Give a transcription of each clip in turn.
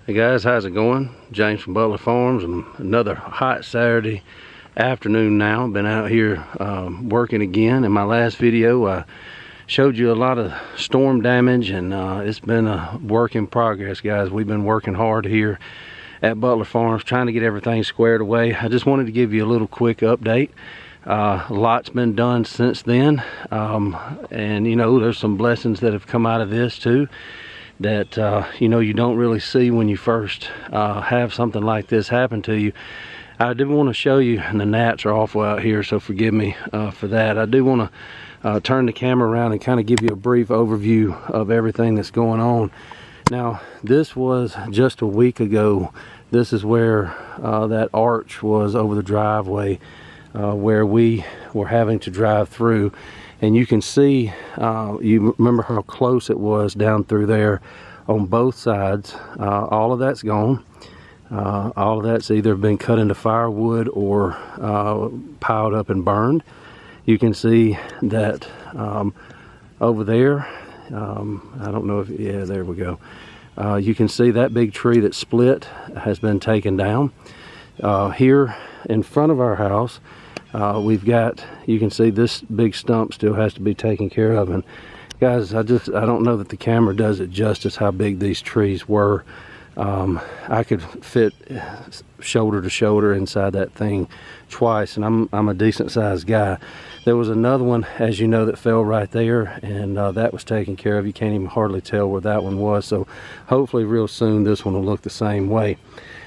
Hey guys, how's it going? James from Butler Farms, and another hot Saturday afternoon now. Been out here working again. In my last video I showed you a lot of storm damage, and it's been a work in progress, guys. We've been working hard here at Butler Farms trying to get everything squared away. I just wanted to give you a little quick update. A lot's been done since then, and you know, there's some blessings that have come out of this too that you know, you don't really see when you first have something like this happen to you. I do want to show you, and the gnats are awful out here, so forgive me for that. I do want to turn the camera around and kind of give you a brief overview of everything that's going on. Now, this was just a week ago. This is where that arch was over the driveway, where we were having to drive through. And you can see, you remember how close it was down through there on both sides. All of that's gone. All of that's either been cut into firewood or piled up and burned. You can see that over there, I don't know if, yeah, there we go. You can see that big tree that split has been taken down. Here in front of our house, we've got, you can see this big stump still has to be taken care of. And guys, I don't know that the camera does it justice how big these trees were. I could fit shoulder to shoulder inside that thing twice, and I'm a decent sized guy. There was another one, as you know, that fell right there, and that was taken care of. You can't even hardly tell where that one was, so hopefully real soon this one will look the same way.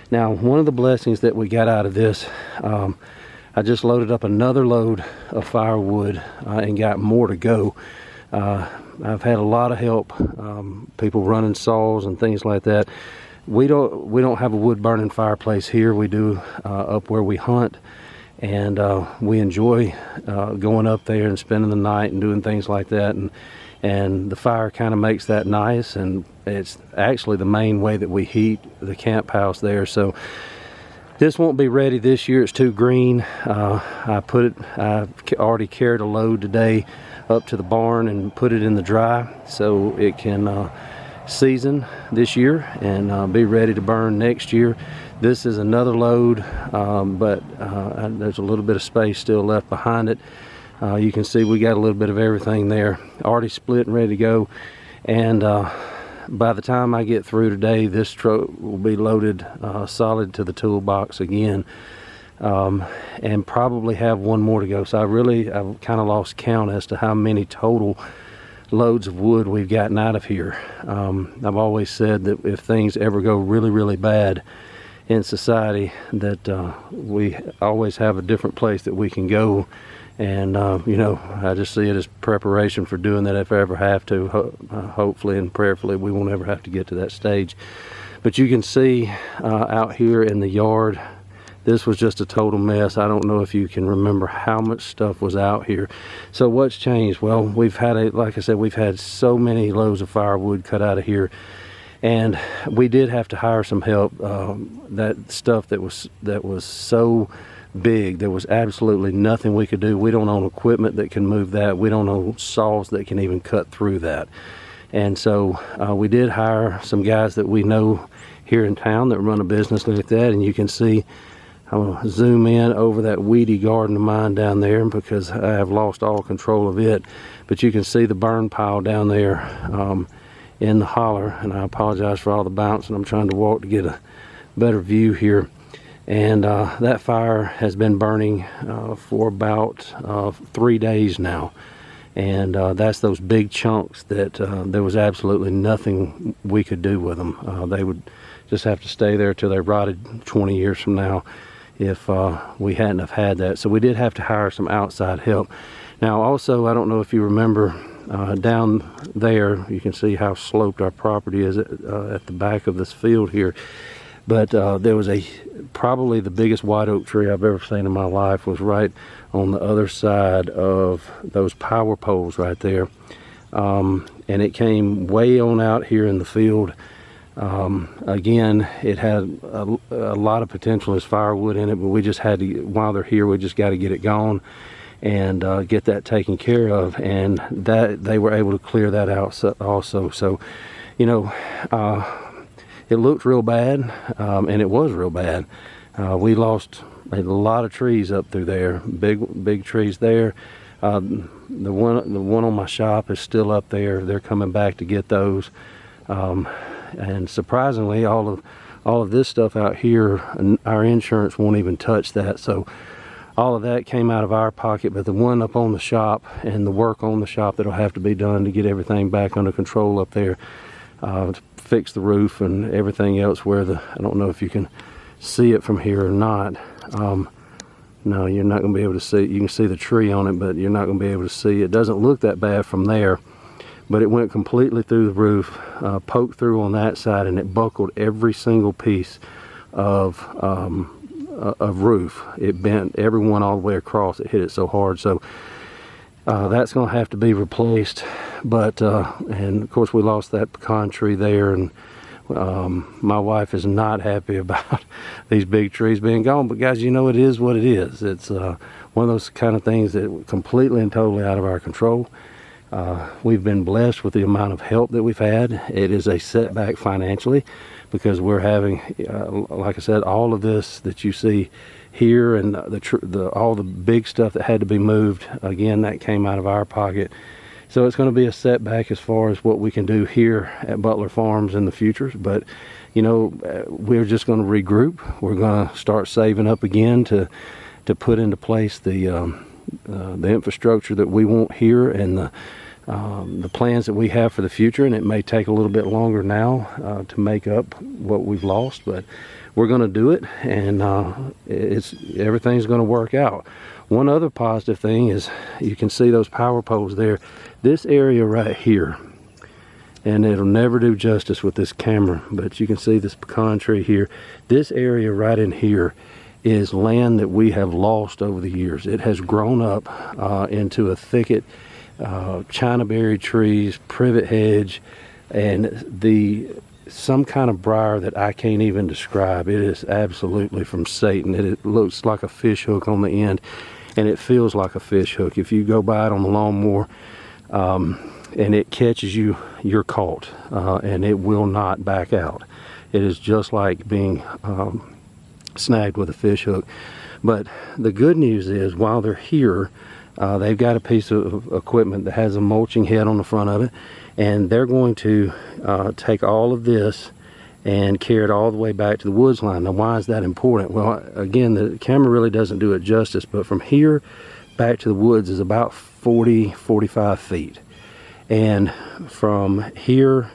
Now, one of the blessings that we got out of this, I just loaded up another load of firewood and got more to go. I've had a lot of help, people running saws and things like that. We don't have a wood burning fireplace here. We do up where we hunt, and we enjoy going up there and spending the night and doing things like that. And the fire kind of makes that nice, and it's actually the main way that we heat the camp house there. So this won't be ready this year. It's too green. I've already carried a load today up to the barn and put it in the dry so it can season this year and be ready to burn next year. This is another load, but there's a little bit of space still left behind it. You can see we got a little bit of everything there already split and ready to go. And by the time I get through today, this truck will be loaded solid to the toolbox again, and probably have one more to go. So I've kind of lost count as to how many total loads of wood we've gotten out of here. I've always said that if things ever go really, really bad in society, that we always have a different place that we can go. And you know, I just see it as preparation for doing that if I ever have to. Hopefully and prayerfully we won't ever have to get to that stage. But you can see out here in the yard, this was just a total mess. I don't know if you can remember how much stuff was out here. So what's changed? Well, we've had like I said, we've had so many loads of firewood cut out of here, and we did have to hire some help. That stuff that was so big, there was absolutely nothing we could do. We don't own equipment that can move that. We don't own saws that can even cut through that. And so we did hire some guys that we know here in town that run a business like that. And you can see, I'm gonna zoom in over that weedy garden of mine down there because I have lost all control of it. But you can see the burn pile down there in the holler, and I apologize for all the bouncing. I'm trying to walk to get a better view here. And that fire has been burning for about 3 days now. And that's those big chunks that there was absolutely nothing we could do with them. They would just have to stay there till they rotted 20 years from now if we hadn't have had that. So we did have to hire some outside help. Now also, I don't know if you remember, down there, you can see how sloped our property is at the back of this field here. But there was probably the biggest white oak tree I've ever seen in my life was right on the other side of those power poles right there. And it came way on out here in the field. Again, it had a lot of potential as firewood in it, but we just had to, while they're here, we just got to get it gone and get that taken care of. And that they were able to clear that out also. So, you know, it looked real bad, and it was real bad. We lost a lot of trees up through there, big trees there. The one on my shop is still up there. They're coming back to get those, and surprisingly, all of this stuff out here, our insurance won't even touch that. So all of that came out of our pocket, but the one up on the shop and the work on the shop that'll have to be done to get everything back under control up there, to fix the roof and everything else, where I don't know if you can see it from here or not. No, you're not going to be able to see it. You can see the tree on it, but you're not going to be able to see it. It doesn't look that bad from there, but it went completely through the roof, poked through on that side, and it buckled every single piece of roof. It bent every one all the way across. It hit it so hard. So that's going to have to be replaced. But and of course we lost that pecan tree there, and my wife is not happy about these big trees being gone. But guys, you know, it is what it is. It's one of those kind of things that completely and totally out of our control. We've been blessed with the amount of help that we've had. It is a setback financially, because we're having, like I said, all of this that you see here, and all the big stuff that had to be moved, again, that came out of our pocket. So it's going to be a setback as far as what we can do here at Butler Farms in the future. But you know, we're just going to regroup. We're going to start saving up again to put into place the infrastructure that we want here, and the plans that we have for the future. And it may take a little bit longer now to make up what we've lost, but we're going to do it, and everything's going to work out. One other positive thing is you can see those power poles there. This area right here, and it'll never do justice with this camera, but you can see this pecan tree here. This area right in here is land that we have lost over the years. It has grown up into a thicket, chinaberry trees, privet hedge, and some kind of briar that I can't even describe. It is absolutely from Satan. It looks like a fish hook on the end, and it feels like a fish hook. If you go by it on the lawnmower and it catches you, you're caught, and it will not back out. It is just like being snagged with a fish hook. But the good news is, while they're here, they've got a piece of equipment that has a mulching head on the front of it, and they're going to take all of this and carry it all the way back to the woods line. Now, why is that important? Well, again, the camera really doesn't do it justice, but from here back to the woods is about 40-45 feet, and from here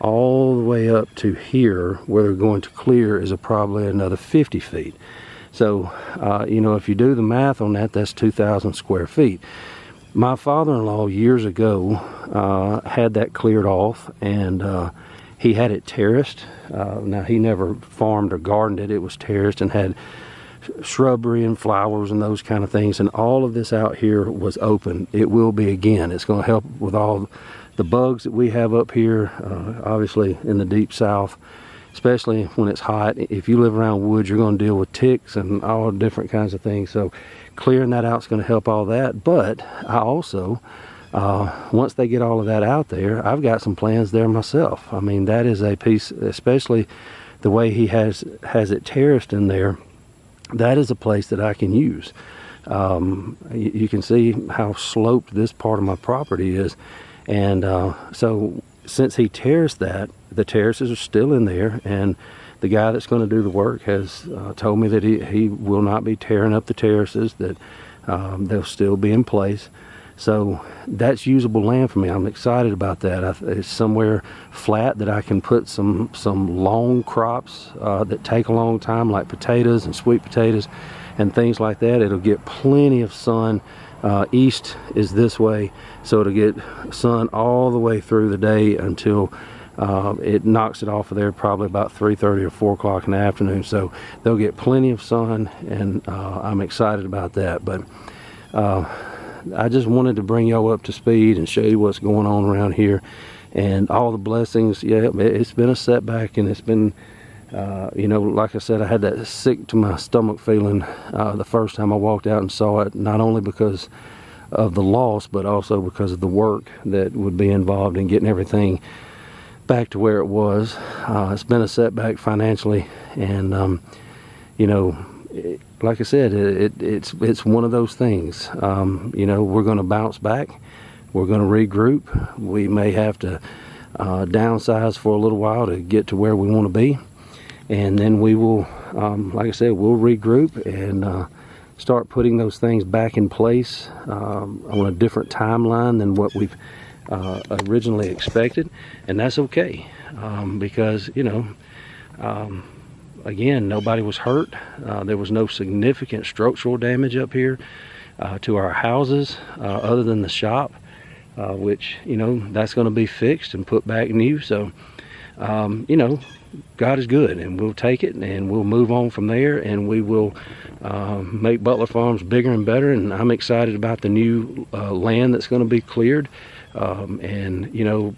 all the way up to here where they're going to clear is probably another 50 feet. So you know, if you do the math on that, that's 2,000 square feet. My father-in-law years ago had that cleared off, and he had it terraced. Now, he never farmed or gardened it. It was terraced and had shrubbery and flowers and those kind of things, and all of this out here was open. It will be again. It's going to help with all the bugs that we have up here, obviously in the deep south, especially when it's hot. If you live around woods, you're going to deal with ticks and all different kinds of things. So clearing that out is going to help all that. But I also, once they get all of that out there, I've got some plans there myself. I mean, that is a piece, especially the way he has it terraced in there. That is a place that I can use. You can see how sloped this part of my property is, and so since he terraced that, the terraces are still in there, and the guy that's going to do the work has told me that he will not be tearing up the terraces, that they'll still be in place. So that's usable land for me. I'm excited about that. It's somewhere flat that I can put some long crops that take a long time, like potatoes and sweet potatoes and things like that. It'll get plenty of sun. East is this way, so it'll get sun all the way through the day until it knocks it off of there probably about 3:30 or 4 o'clock in the afternoon. So they'll get plenty of sun, and I'm excited about that. But I just wanted to bring y'all up to speed and show you what's going on around here and all the blessings. Yeah, it's been a setback, and it's been, you know, like I said, I had that sick to my stomach feeling the first time I walked out and saw it, not only because of the loss, but also because of the work that would be involved in getting everything back to where it was. It's been a setback financially, and you know, like I said, it's one of those things. You know, we're going to bounce back. We're going to regroup. We may have to downsize for a little while to get to where we want to be, and then we will, like I said, we'll regroup and start putting those things back in place on a different timeline than what we've originally expected, and that's okay, because, you know, again, nobody was hurt. There was no significant structural damage up here to our houses other than the shop, which, you know, that's going to be fixed and put back new. So, you know, God is good, and we'll take it, and we'll move on from there, and we will make Butler Farms bigger and better. And I'm excited about the new land that's going to be cleared and, you know,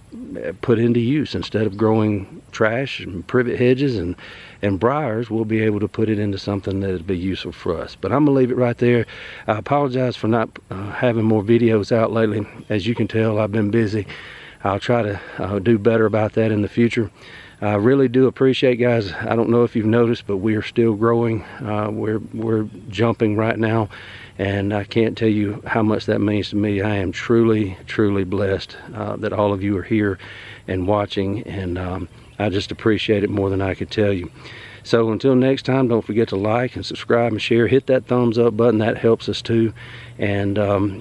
put into use. Instead of growing trash and privet hedges and briars, we'll be able to put it into something that would be useful for us. But I'm gonna leave it right there. I apologize for not having more videos out lately. As you can tell, I've been busy. I'll try to do better about that in the future. I really do appreciate, guys. I don't know if you've noticed, but we are still growing. We're jumping right now, and I can't tell you how much that means to me. I am truly blessed that all of you are here and watching, and I just appreciate it more than I could tell you. So until next time, don't forget to like and subscribe and share. Hit that thumbs up button. That helps us too. And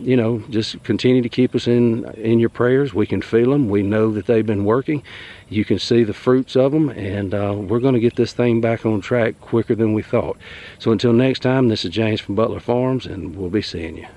you know, just continue to keep us in your prayers. We can feel them. We know that they've been working. You can see the fruits of them, and we're going to get this thing back on track quicker than we thought. So until next time, this is James from Butler Farms, and we'll be seeing you.